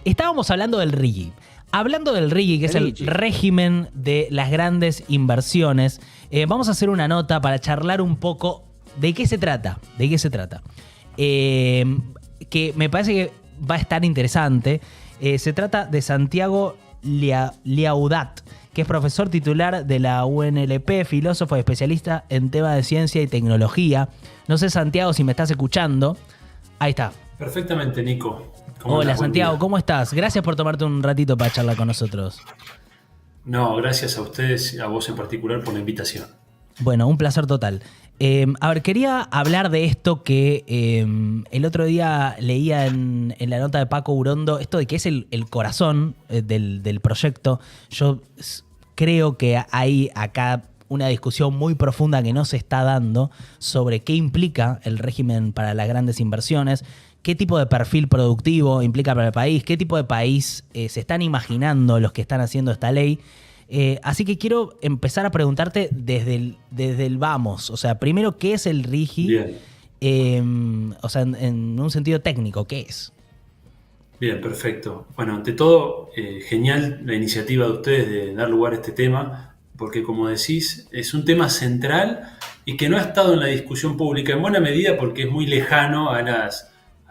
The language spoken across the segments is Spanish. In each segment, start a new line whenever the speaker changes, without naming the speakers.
Estábamos hablando del RIGI. Hablando del RIGI, que es el régimen de las grandes inversiones, vamos a hacer una nota para charlar un poco de qué se trata. Que me parece que va a estar interesante. Se trata de Santiago Liaudat, que es profesor titular de la UNLP, filósofo y especialista en temas de ciencia y tecnología. No sé, Santiago, si me estás escuchando. Ahí está.
Perfectamente, Nico.
Hola, Santiago, ¿cómo estás? Gracias por tomarte un ratito para charlar con nosotros.
No, gracias a ustedes, a vos en particular, por la invitación.
Bueno, un placer total. A ver, quería hablar de esto que el otro día leía en la nota de Paco Urondo, esto de que es el corazón del proyecto. Yo creo que hay acá una discusión muy profunda que no se está dando sobre qué implica el régimen para las grandes inversiones, qué tipo de perfil productivo implica para el país, qué tipo de país se están imaginando los que están haciendo esta ley. Así que quiero empezar a preguntarte desde el vamos. O sea, primero, ¿qué es el RIGI?
Bien.
O sea, en un sentido técnico, ¿qué es?
Bien, perfecto. Bueno, ante todo, genial la iniciativa de ustedes de dar lugar a este tema, porque como decís, es un tema central y que no ha estado en la discusión pública en buena medida porque es muy lejano a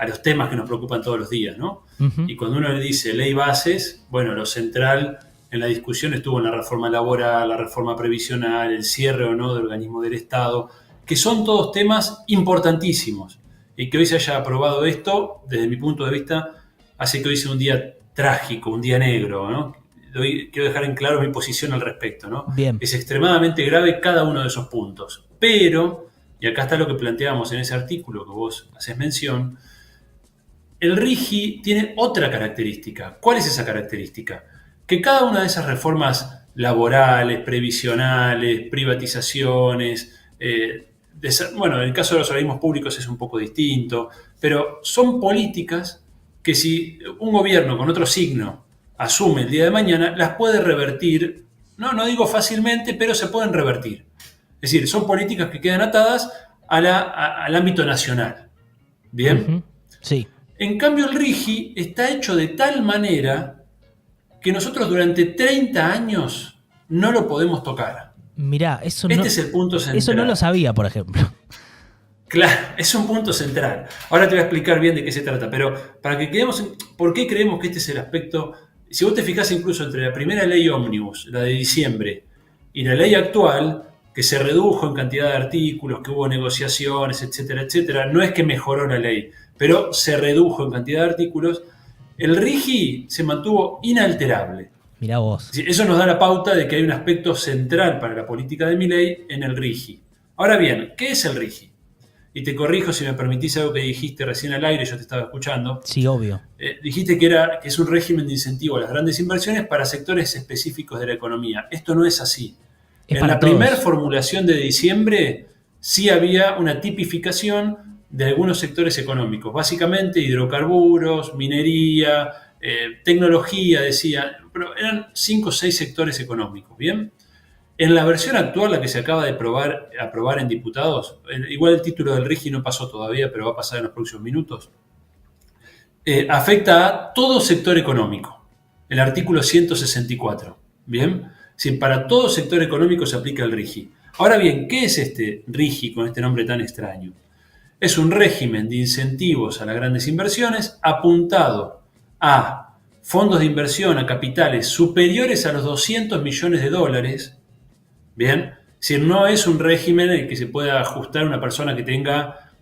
los temas que nos preocupan todos los días, ¿no?
Uh-huh.
Y cuando uno le dice ley bases, bueno, lo central en la discusión estuvo en la reforma laboral, la reforma previsional, el cierre o no de organismos del Estado, que son todos temas importantísimos. Y que hoy se haya aprobado esto, desde mi punto de vista, hace que hoy sea un día trágico, un día negro, ¿no? Quiero dejar en claro mi posición al respecto, ¿no?
Bien.
Es extremadamente grave cada uno de esos puntos. Pero, y acá está lo que planteamos en ese artículo que vos haces mención, el RIGI tiene otra característica. ¿Cuál es esa característica? Que cada una de esas reformas laborales, previsionales, privatizaciones, bueno, en el caso de los organismos públicos es un poco distinto, pero son políticas que si un gobierno con otro signo asume el día de mañana, las puede revertir, no digo fácilmente, pero se pueden revertir. Es decir, son políticas que quedan atadas al ámbito nacional. ¿Bien?
Uh-huh. Sí.
En cambio, el RIGI está hecho de tal manera que nosotros durante 30 años no lo podemos tocar.
Mirá, eso
este es el punto central.
Eso no lo sabía, por ejemplo.
Claro, es un punto central. Ahora te voy a explicar bien de qué se trata, pero para que quedemos en por qué creemos que este es el aspecto. Si vos te fijás incluso entre la primera ley ómnibus, la de diciembre, y la ley actual, que se redujo en cantidad de artículos, que hubo negociaciones, etcétera, etcétera, no es que mejoró la ley, pero se redujo en cantidad de artículos, el RIGI se mantuvo inalterable.
Mirá vos.
Eso nos da la pauta de que hay un aspecto central para la política de Milei en el RIGI. Ahora bien, ¿qué es el RIGI? Y te corrijo si me permitís algo que dijiste recién al aire, yo te estaba escuchando.
Sí, obvio.
Dijiste que es un régimen de incentivo a las grandes inversiones para sectores específicos de la economía. Esto no es así. En la primera formulación de diciembre sí había una tipificación de algunos sectores económicos, básicamente hidrocarburos, minería, tecnología, decía, pero eran 5 o 6 sectores económicos, ¿bien? En la versión actual, la que se acaba de aprobar en diputados, igual el título del RIGI no pasó todavía, pero va a pasar en los próximos minutos, afecta a todo sector económico, el artículo 164, ¿bien? Si para todo sector económico se aplica el RIGI. Ahora bien, ¿qué es este RIGI con este nombre tan extraño? Es un régimen de incentivos a las grandes inversiones apuntado a fondos de inversión, a capitales superiores a los 200 millones de dólares. Bien, si no es un régimen en el que se pueda ajustar una persona que tenga,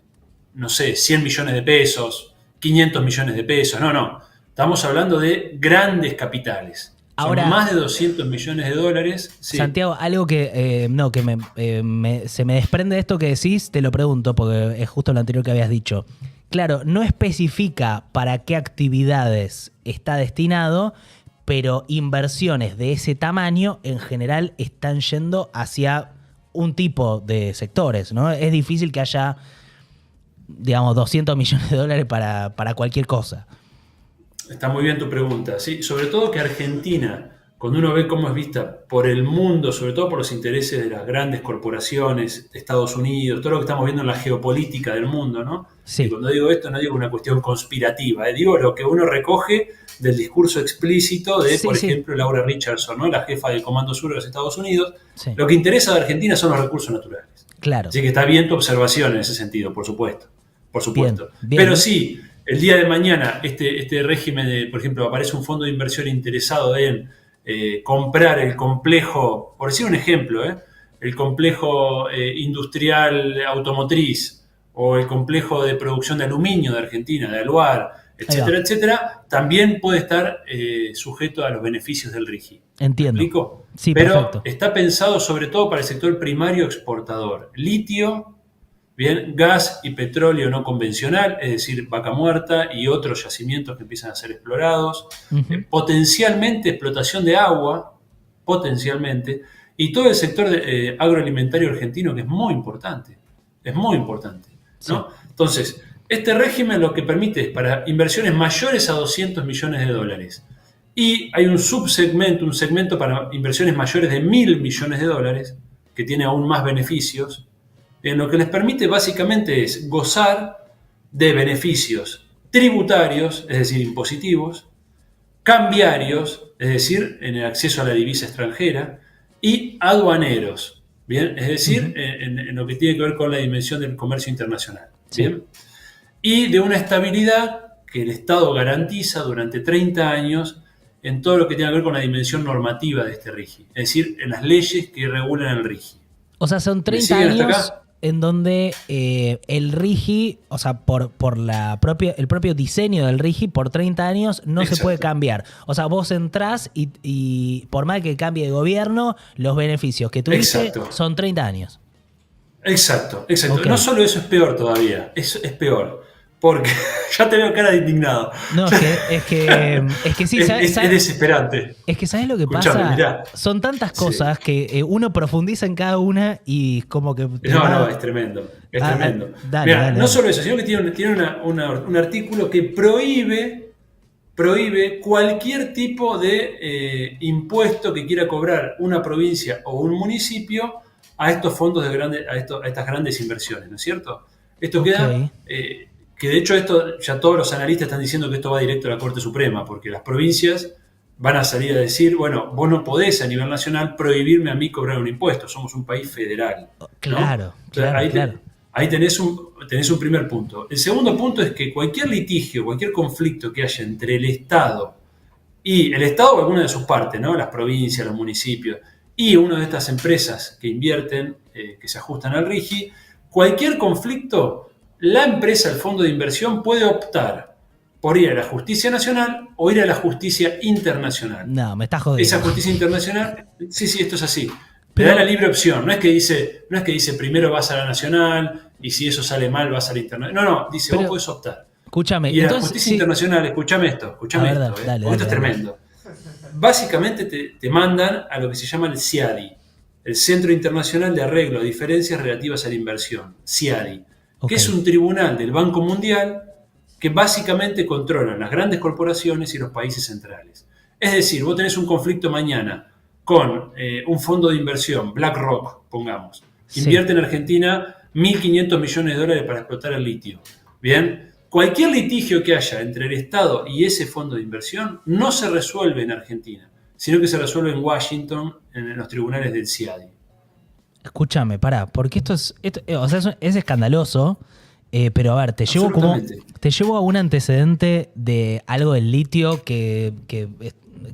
no sé, 100 millones de pesos, 500 millones de pesos, no. Estamos hablando de grandes capitales.
Ahora,
son más de 200 millones de dólares. Sí.
Santiago, algo que se me desprende de esto que decís, te lo pregunto, porque es justo lo anterior que habías dicho. Claro, no especifica para qué actividades está destinado, pero inversiones de ese tamaño en general están yendo hacia un tipo de sectores, ¿no? Es difícil que haya, digamos, 200 millones de dólares para cualquier cosa.
Está muy bien tu pregunta, ¿sí? Sobre todo que Argentina, cuando uno ve cómo es vista por el mundo, sobre todo por los intereses de las grandes corporaciones de Estados Unidos, todo lo que estamos viendo en la geopolítica del mundo, ¿no?
Sí.
Y cuando digo esto, no digo una cuestión conspirativa, digo lo que uno recoge del discurso explícito de,
Sí,
por
sí.
ejemplo, Laura Richardson, ¿no? La jefa del Comando Sur de los Estados Unidos.
Sí.
Lo que interesa de Argentina son los recursos naturales.
Claro.
Así que está bien tu observación en ese sentido, por supuesto. Por supuesto.
Bien.
Pero sí, el día de mañana, este régimen de, por ejemplo, aparece un fondo de inversión interesado en comprar el complejo, por decir un ejemplo, el complejo industrial automotriz o el complejo de producción de aluminio de Argentina, de Aluar, etcétera, etcétera, también puede estar sujeto a los beneficios del RIGI.
Entiendo.
¿Me explico?
Sí,
pero
perfecto.
está pensado sobre todo para el sector primario exportador. Litio, bien, gas y petróleo no convencional, es decir, Vaca Muerta y otros yacimientos que empiezan a ser explorados. Potencialmente explotación de agua, potencialmente. Y todo el sector agroalimentario argentino, que es muy importante. Es muy importante, ¿no? Sí. Entonces, este régimen lo que permite es para inversiones mayores a 200 millones de dólares. Y hay un subsegmento, un segmento para inversiones mayores de 1.000 millones de dólares, que tiene aún más beneficios, en lo que les permite básicamente es gozar de beneficios tributarios, es decir, impositivos, cambiarios, es decir, en el acceso a la divisa extranjera, y aduaneros, ¿bien? Es decir, en lo que tiene que ver con la dimensión del comercio internacional, ¿bien? Sí. Y de una estabilidad que el Estado garantiza durante 30 años en todo lo que tiene que ver con la dimensión normativa de este RIGI, es decir, en las leyes que regulan el RIGI.
O sea, son 30 años en donde el RIGI, o sea, por el propio diseño del RIGI, por 30 años no se puede cambiar. O sea, vos entrás y por más que cambie de gobierno, los beneficios que tuviste son 30 años.
Exacto. Okay. No solo eso es peor todavía, es peor. Porque ya te veo cara de indignado.
No, es que sí,
¿sabes? Es desesperante.
Es que ¿sabes lo que pasa? Mirá. Son tantas cosas que uno profundiza en cada una y como que...
No, es tremendo. Es tremendo. Dale. No solo eso, sino que tiene un artículo que prohíbe cualquier tipo de impuesto que quiera cobrar una provincia o un municipio a estos fondos a estas grandes inversiones, ¿no es cierto? Esto queda... que de hecho esto ya todos los analistas están diciendo que esto va directo a la Corte Suprema, porque las provincias van a salir a decir, bueno, vos no podés a nivel nacional prohibirme a mí cobrar un impuesto, somos un país federal, ¿no?
Claro.
Ahí tenés un primer punto. El segundo punto es que cualquier litigio, cualquier conflicto que haya entre el Estado y el Estado o alguna de sus partes, ¿no? Las provincias, los municipios, y una de estas empresas que invierten, que se ajustan al RIGI, cualquier conflicto... La empresa, el fondo de inversión, puede optar por ir a la justicia nacional o ir a la justicia internacional.
No, me estás jodiendo.
Esa justicia internacional, sí, esto es así. Te da la libre opción. No es que dice primero vas a la nacional y si eso sale mal vas a la internacional. No, dice vos podés optar.
Escúchame.
Y en la justicia internacional, escúchame esto,
dale,
esto es tremendo. Básicamente te mandan a lo que se llama el CIADI, el Centro Internacional de Arreglo a Diferencias Relativas a la Inversión, CIADI. Que es un tribunal del Banco Mundial que básicamente controla las grandes corporaciones y los países centrales. Es decir, vos tenés un conflicto mañana con un fondo de inversión, BlackRock, pongamos, que invierte en Argentina 1.500 millones de dólares para explotar el litio. Bien, cualquier litigio que haya entre el Estado y ese fondo de inversión no se resuelve en Argentina, sino que se resuelve en Washington, en los tribunales del CIADI.
Escúchame, pará, porque esto es escandaloso, pero a ver, te llevo a un antecedente de algo del litio que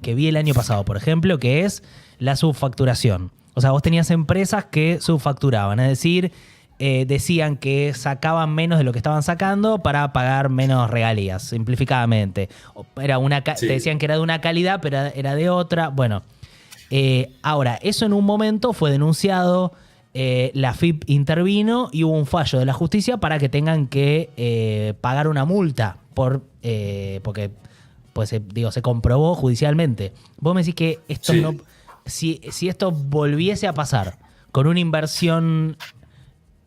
vi el año pasado, por ejemplo, que es la subfacturación. O sea, vos tenías empresas que subfacturaban, es decir, decían que sacaban menos de lo que estaban sacando para pagar menos regalías, simplificadamente. Te decían que era de una calidad, pero era de otra. Bueno. Ahora, eso en un momento fue denunciado, la FIP intervino y hubo un fallo de la justicia para que tengan que pagar una multa porque pues, se comprobó judicialmente. Vos me decís que esto si esto volviese a pasar con una inversión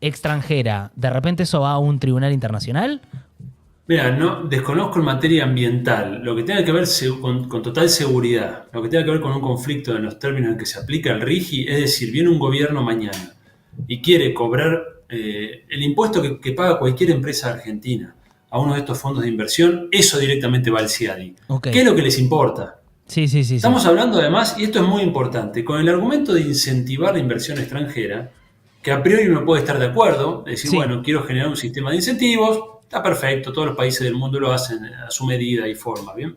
extranjera, ¿de repente eso va a un tribunal internacional?
Mira, no, desconozco en materia ambiental. Lo que tenga que ver con total seguridad, lo que tenga que ver con un conflicto en los términos en que se aplica el RIGI, es decir, viene un gobierno mañana y quiere cobrar el impuesto que paga cualquier empresa argentina a uno de estos fondos de inversión, eso directamente va al CIADI.
Ok.
¿Qué es lo que les importa?
Sí, sí, sí, sí.
Estamos hablando además, y esto es muy importante, con el argumento de incentivar la inversión extranjera, que a priori uno puede estar de acuerdo, decir,
Sí.
bueno, quiero generar un sistema de incentivos, está perfecto, todos los países del mundo lo hacen a su medida y forma, ¿bien?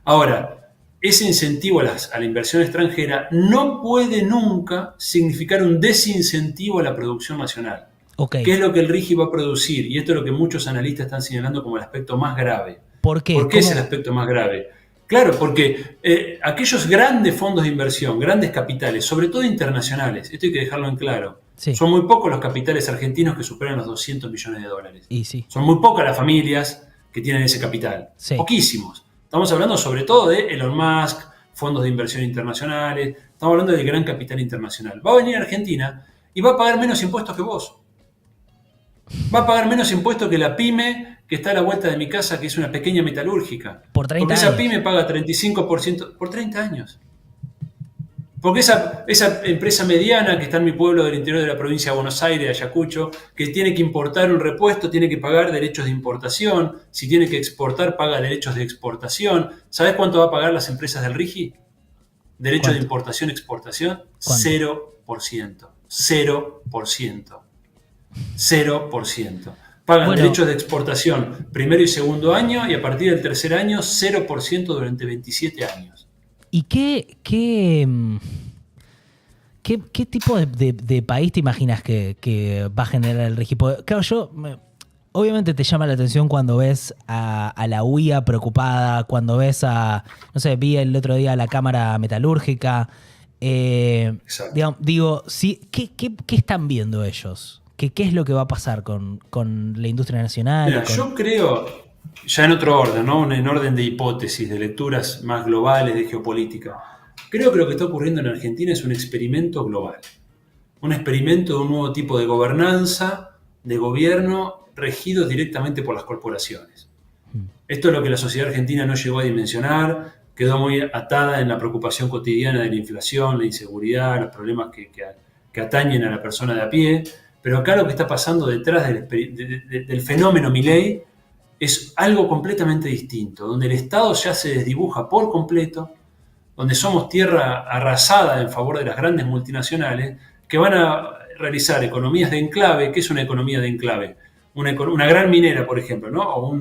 Ahora, ese incentivo a la inversión extranjera no puede nunca significar un desincentivo a la producción nacional.
Ok.
¿Qué es lo que el RIGI va a producir? Y esto es lo que muchos analistas están señalando como el aspecto más grave.
¿Por qué?
¿Por qué es el
¿Cómo?
aspecto más grave? Claro, porque aquellos grandes fondos de inversión, grandes capitales, sobre todo internacionales, esto hay que dejarlo en claro,
Sí.
son muy pocos los capitales argentinos que superan los 200 millones de dólares.
Y sí.
Son muy pocas las familias que tienen ese capital.
Sí.
Poquísimos. Estamos hablando sobre todo de Elon Musk, fondos de inversión internacionales, estamos hablando del gran capital internacional. Va a venir a Argentina y va a pagar menos impuestos que vos. Va a pagar menos impuestos que la pyme que está a la vuelta de mi casa, que es una pequeña metalúrgica.
Por
Porque
30
esa
años.
pyme paga 35% por 30 años. Porque esa empresa mediana que está en mi pueblo del interior de la provincia de Buenos Aires, de Ayacucho, que tiene que importar un repuesto, tiene que pagar derechos de importación. Si tiene que exportar, paga derechos de exportación. ¿Sabes cuánto va a pagar las empresas del RIGI? Derechos de
¿Cuánto?
importación-exportación,
¿Cuánto?
0%. 0%. 0%. Pagan
Bueno,
derechos de exportación primero y segundo año y a partir del tercer año 0% durante 27 años.
¿y qué tipo de país te imaginas que va a generar el RIGI? Porque, claro, obviamente te llama la atención cuando ves a la UIA preocupada, cuando ves no sé, vi el otro día la Cámara Metalúrgica.
Exacto.
Digo, sí, ¿qué están viendo ellos? ¿Qué es lo que va a pasar con la industria nacional y
Mira,
con...
yo creo, ya en otro orden, ¿no? En orden de hipótesis, de lecturas más globales de geopolítica, creo que lo que está ocurriendo en Argentina es un experimento global. Un experimento de un nuevo tipo de gobernanza, de gobierno, regido directamente por las corporaciones. Esto es lo que la sociedad argentina no llegó a dimensionar, quedó muy atada en la preocupación cotidiana de la inflación, la inseguridad, los problemas que atañen a la persona de a pie. Pero acá lo que está pasando detrás del fenómeno Milei es algo completamente distinto, donde el Estado ya se desdibuja por completo, donde somos tierra arrasada en favor de las grandes multinacionales que van a realizar economías de enclave. ¿Qué es una economía de enclave? Una gran minera, por ejemplo, ¿no? O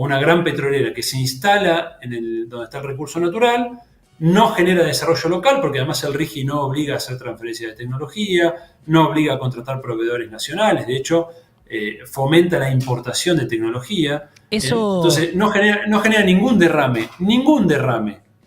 una gran petrolera que se instala donde está el recurso natural, no genera desarrollo local, porque además el RIGI no obliga a hacer transferencia de tecnología, no obliga a contratar proveedores nacionales, de hecho, fomenta la importación de tecnología.
Eso,
Entonces, no genera ningún derrame,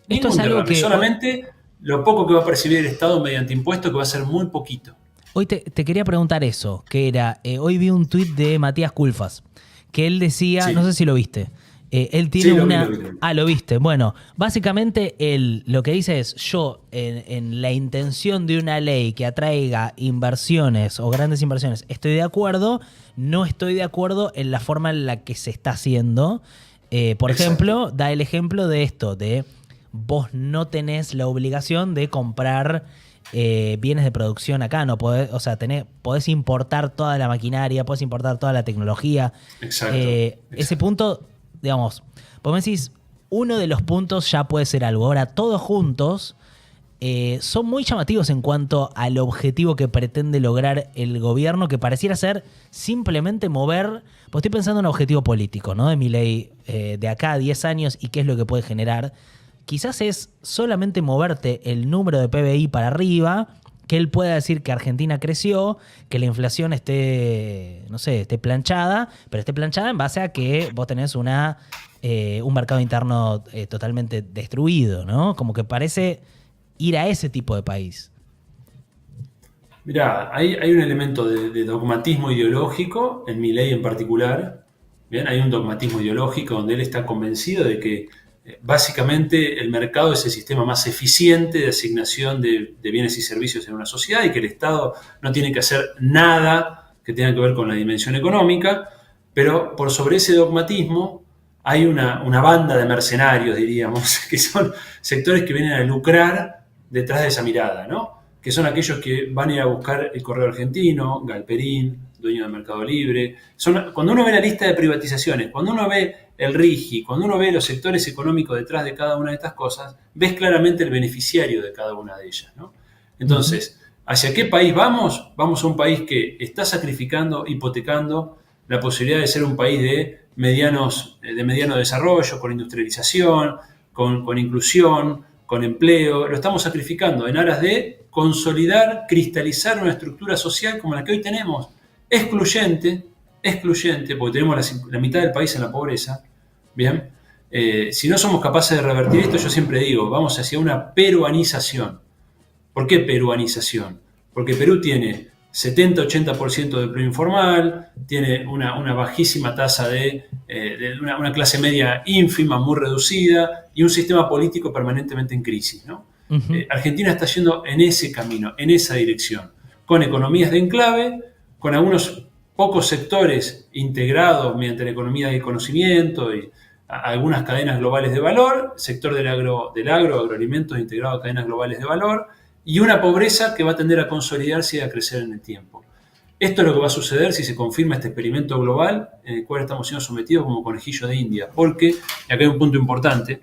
esto es algo que
solamente lo poco que va a percibir el Estado mediante impuestos, que va a ser muy poquito.
hoy te quería preguntar eso, que era, hoy vi un tuit de Matías Culfas, que él decía, no sé
Sí,
si lo viste, él tiene
sí, lo vi,
una...
lo vi. Lo vi.
Ah, lo viste. Bueno, básicamente él lo que dice es, yo en la intención de una ley que atraiga inversiones o grandes inversiones, estoy de acuerdo, no estoy de acuerdo en la forma en la que se está haciendo. Por
Exacto,
ejemplo, da el ejemplo de esto, de vos no tenés la obligación de comprar bienes de producción acá, no podés, o sea, podés importar toda la maquinaria, podés importar toda la tecnología.
exacto,
Ese
exacto.
punto, digamos, vos me decís, uno de los puntos ya puede ser algo. Ahora, todos juntos son muy llamativos en cuanto al objetivo que pretende lograr el gobierno, que pareciera ser simplemente mover, pues estoy pensando en un objetivo político, ¿no? De mi ley de acá a 10 años y qué es lo que puede generar. Quizás es solamente moverte el número de PBI para arriba, que él pueda decir que Argentina creció, que la inflación esté, no sé, esté planchada, pero esté planchada en base a que vos tenés un mercado interno totalmente destruido, ¿no? Como que parece ir a ese tipo de país.
Mirá, hay un elemento de dogmatismo ideológico, en mi ley en particular. Bien, hay un dogmatismo ideológico donde él está convencido de que básicamente el mercado es el sistema más eficiente de asignación de bienes y servicios en una sociedad y que el Estado no tiene que hacer nada que tenga que ver con la dimensión económica, pero por sobre ese dogmatismo hay una banda de mercenarios, diríamos, que son sectores que vienen a lucrar detrás de esa mirada, ¿no? Que son aquellos que van a ir a buscar el Correo Argentino, Galperín, dueño de Mercado Libre. Cuando uno ve la lista de privatizaciones, cuando uno ve el RIGI, cuando uno ve los sectores económicos detrás de cada una de estas cosas, ves claramente el beneficiario de cada una de ellas, ¿no? Entonces, ¿hacia qué país vamos? Vamos a un país que está sacrificando, hipotecando la posibilidad de ser un país de mediano desarrollo, con industrialización, con inclusión, con empleo. Lo estamos sacrificando en aras de consolidar, cristalizar una estructura social como la que hoy tenemos, excluyente, porque tenemos la mitad del país en la pobreza. Bien, si no somos capaces de revertir esto, yo siempre digo, vamos hacia una peruanización. ¿Por qué peruanización? Porque Perú tiene 70-80% de empleo informal, tiene una bajísima tasa de una clase media ínfima, muy reducida, y un sistema político permanentemente en crisis, ¿no? Argentina está yendo en ese camino, en esa dirección, con economías de enclave, con algunos pocos sectores integrados mediante la economía del conocimiento y algunas cadenas globales de valor, sector del agroalimentos integrado a cadenas globales de valor, y una pobreza que va a tender a consolidarse y a crecer en el tiempo. Esto es lo que va a suceder si se confirma este experimento global en el cual estamos siendo sometidos como conejillo de India, porque, y acá hay un punto importante,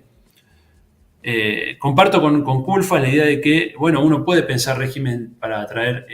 comparto con Culfas la idea de que, bueno, uno puede pensar régimen para atraer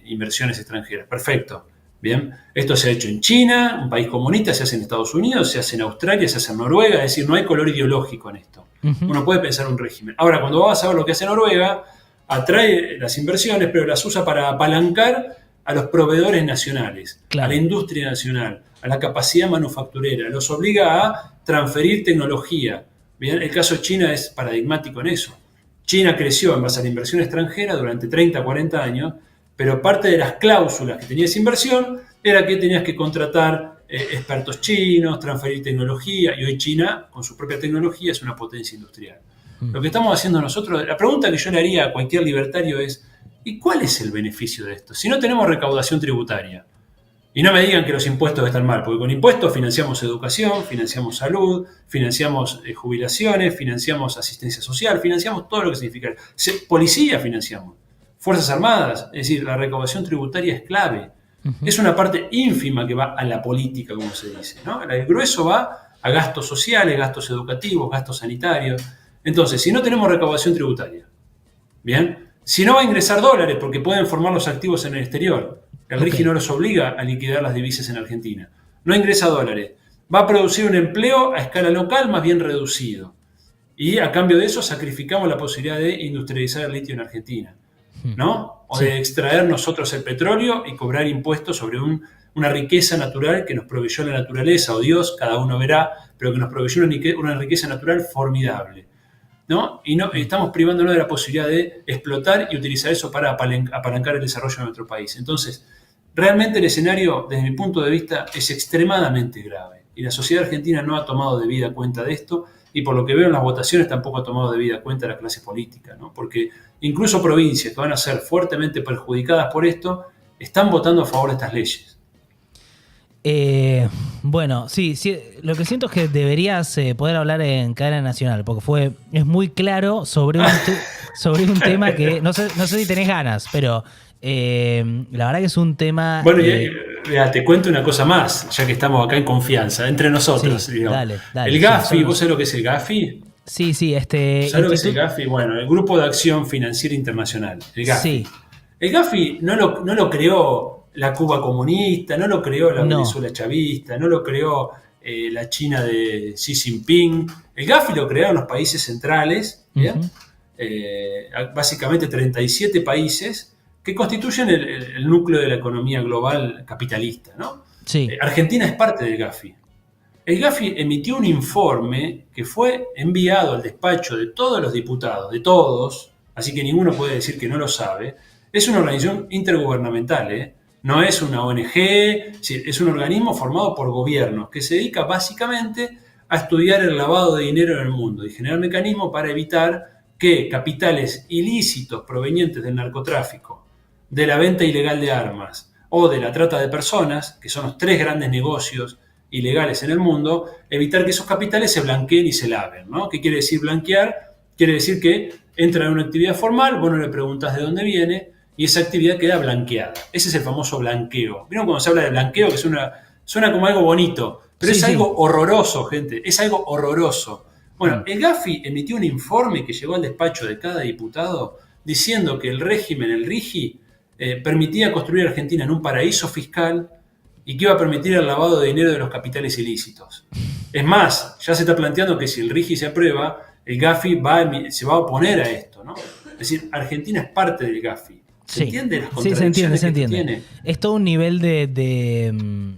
inversiones extranjeras. Perfecto. Bien, esto se ha hecho en China, un país comunista, se hace en Estados Unidos, se hace en Australia, se hace en Noruega, es decir, no hay color ideológico en esto. Uno puede pensar un régimen. Ahora, cuando vas a ver lo que hace Noruega, atrae las inversiones, pero las usa para apalancar a los proveedores nacionales, claro, a la industria nacional, a la capacidad manufacturera, los obliga a transferir tecnología. Bien, el caso de China es paradigmático en eso. China creció en base a la inversión extranjera durante 30, 40 años, pero parte de las cláusulas que tenía esa inversión era que tenías que contratar expertos chinos, transferir tecnología, y hoy China, con su propia tecnología, es una potencia industrial. Lo que estamos haciendo nosotros, la pregunta que yo le haría a cualquier libertario es, ¿y cuál es el beneficio de esto? Si no tenemos recaudación tributaria, y no me digan que los impuestos están mal, porque con impuestos financiamos educación, financiamos salud, financiamos jubilaciones, financiamos asistencia social, financiamos todo lo que significa. Policía financiamos, Fuerzas Armadas, es decir, la recaudación tributaria es clave. Es una parte ínfima que va a la política, como se dice, ¿no? El grueso va a gastos sociales, gastos educativos, gastos sanitarios. Entonces, si no tenemos recaudación tributaria, bien, si no va a ingresar dólares porque pueden formar los activos en el exterior, el RIGI no los obliga a liquidar las divisas en Argentina, no ingresa dólares, va a producir un empleo a escala local más bien reducido, y a cambio de eso sacrificamos la posibilidad de industrializar el litio en Argentina, ¿no? O de extraer nosotros el petróleo y cobrar impuestos sobre una riqueza natural que nos proveyó la naturaleza, o Dios, cada uno verá, pero que nos proveyó una riqueza natural formidable, ¿no? Y estamos privándonos de la posibilidad de explotar y utilizar eso para apalancar el desarrollo de nuestro país. Entonces, realmente el escenario, desde mi punto de vista, es extremadamente grave. Y la sociedad argentina no ha tomado debida cuenta de esto, y por lo que veo en las votaciones tampoco ha tomado debida cuenta la clase política, ¿no? Porque incluso provincias que van a ser fuertemente perjudicadas por esto, están votando a favor de estas leyes.
Bueno, sí, lo que siento es que deberías poder hablar en cadena nacional, porque es muy claro sobre un tema que no sé si tenés ganas, pero la verdad que es un tema...
Bueno, te cuento una cosa más, ya que estamos acá en confianza, entre nosotros.
Sí, dale,
el GAFI, ¿vos sabés lo que es el GAFI?
Sí,
¿Sabés lo que es el GAFI? Bueno, el Grupo de Acción Financiera Internacional, el GAFI. Sí. El GAFI no lo creó la Cuba comunista, no lo creó la Venezuela chavista, no lo creó la China de Xi Jinping. El GAFI lo crearon los países centrales, ¿bien? Básicamente 37 países que constituyen el núcleo de la economía global capitalista, ¿no? Sí. Argentina es parte del GAFI. El GAFI emitió un informe que fue enviado al despacho de todos los diputados, de todos, así que ninguno puede decir que no lo sabe. Es una organización intergubernamental, no es una ONG, es un organismo formado por gobiernos que se dedica básicamente a estudiar el lavado de dinero en el mundo y generar mecanismos para evitar que capitales ilícitos provenientes del narcotráfico, de la venta ilegal de armas o de la trata de personas, que son los tres grandes negocios ilegales en el mundo, evitar que esos capitales se blanqueen y se laven, ¿no? ¿Qué quiere decir blanquear? Quiere decir que entra en una actividad formal, vos no le preguntás de dónde viene y esa actividad queda blanqueada. Ese es el famoso blanqueo. ¿Vieron cuando se habla de blanqueo? Que suena como algo bonito, pero es algo horroroso, gente, es algo horroroso. Bueno, el Gafi emitió un informe que llegó al despacho de cada diputado diciendo que el régimen, el RIGI, permitía construir Argentina en un paraíso fiscal y que iba a permitir el lavado de dinero de los capitales ilícitos. Es más, ya se está planteando que si el RIGI se aprueba, el Gafi se va a oponer a esto, ¿no? Es decir, Argentina es parte del Gafi. ¿Se entiende las contradicciones
se entiende.
que tiene?
Es todo un nivel de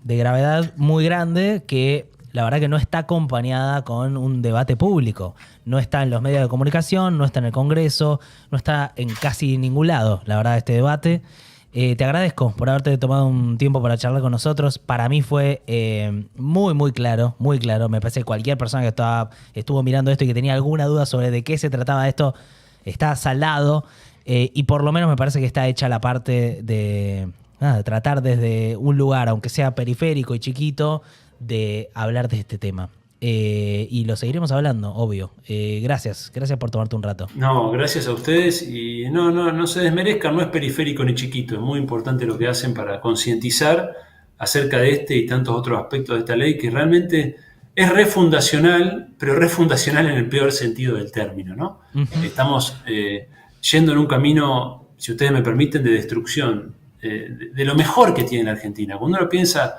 gravedad muy grande que la verdad que no está acompañada con un debate público. No está en los medios de comunicación, no está en el Congreso, no está en casi ningún lado, la verdad, este debate. Te agradezco por haberte tomado un tiempo para charlar con nosotros. Para mí fue muy claro, muy claro. Me parece que cualquier persona que estuvo mirando esto y que tenía alguna duda sobre de qué se trataba esto, está saldado. Y por lo menos me parece que está hecha la parte de tratar desde un lugar, aunque sea periférico y chiquito, de hablar de este tema. Y lo seguiremos hablando, obvio. Gracias por tomarte un rato.
No, gracias a ustedes y no se desmerezcan, no es periférico ni chiquito, es muy importante lo que hacen para concientizar acerca de este y tantos otros aspectos de esta ley que realmente es refundacional, pero refundacional en el peor sentido del término, ¿no? Uh-huh. Estamos yendo en un camino, si ustedes me permiten, de destrucción de lo mejor que tiene la Argentina. Cuando uno piensa...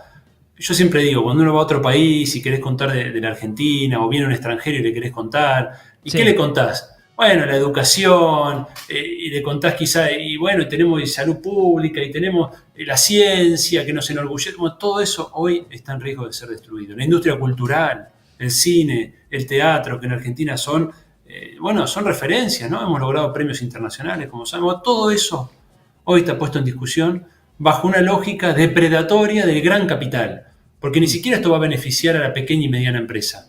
Yo siempre digo, cuando uno va a otro país y querés contar de la Argentina, o viene un extranjero y le querés contar, ¿y qué le contás? Bueno, la educación, y le contás quizá, y bueno, tenemos salud pública, y tenemos la ciencia, que nos enorgullece, como todo eso hoy está en riesgo de ser destruido. La industria cultural, el cine, el teatro, que en Argentina son referencias, ¿no? Hemos logrado premios internacionales, como sabemos, todo eso hoy está puesto en discusión bajo una lógica depredatoria del gran capital. Porque ni siquiera esto va a beneficiar a la pequeña y mediana empresa.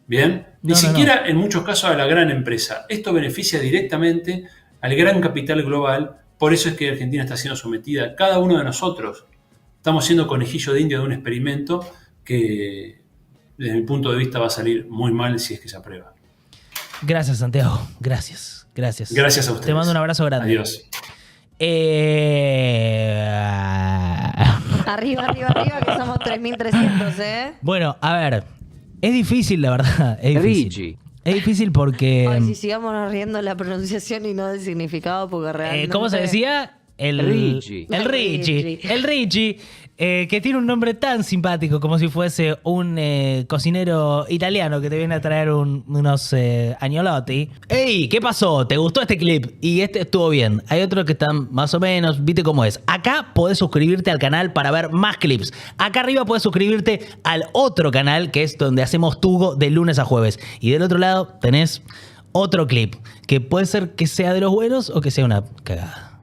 ¿Bien? Ni siquiera en muchos casos a la gran empresa. Esto beneficia directamente al gran capital global. Por eso es que Argentina está siendo sometida. Cada uno de nosotros estamos siendo conejillo de India de un experimento que, desde mi punto de vista, va a salir muy mal si es que se aprueba.
Gracias, Santiago. Gracias.
Gracias a ustedes.
Te mando un abrazo grande.
Adiós.
Arriba, que somos 3.300, ¿eh?
Bueno, a ver, es difícil, la verdad. Es difícil. Es difícil porque...
Ay, si sigamos riendo la pronunciación y no del significado, porque realmente...
¿Cómo se decía? El Richie, que tiene un nombre tan simpático como si fuese un cocinero italiano que te viene a traer unos agnolotti. ¡Ey! ¿Qué pasó? ¿Te gustó este clip? Y este estuvo bien. Hay otros que están más o menos, viste cómo es. Acá podés suscribirte al canal para ver más clips. Acá arriba podés suscribirte al otro canal, que es donde hacemos Tugo de lunes a jueves. Y del otro lado tenés otro clip, que puede ser que sea de los buenos o que sea una cagada.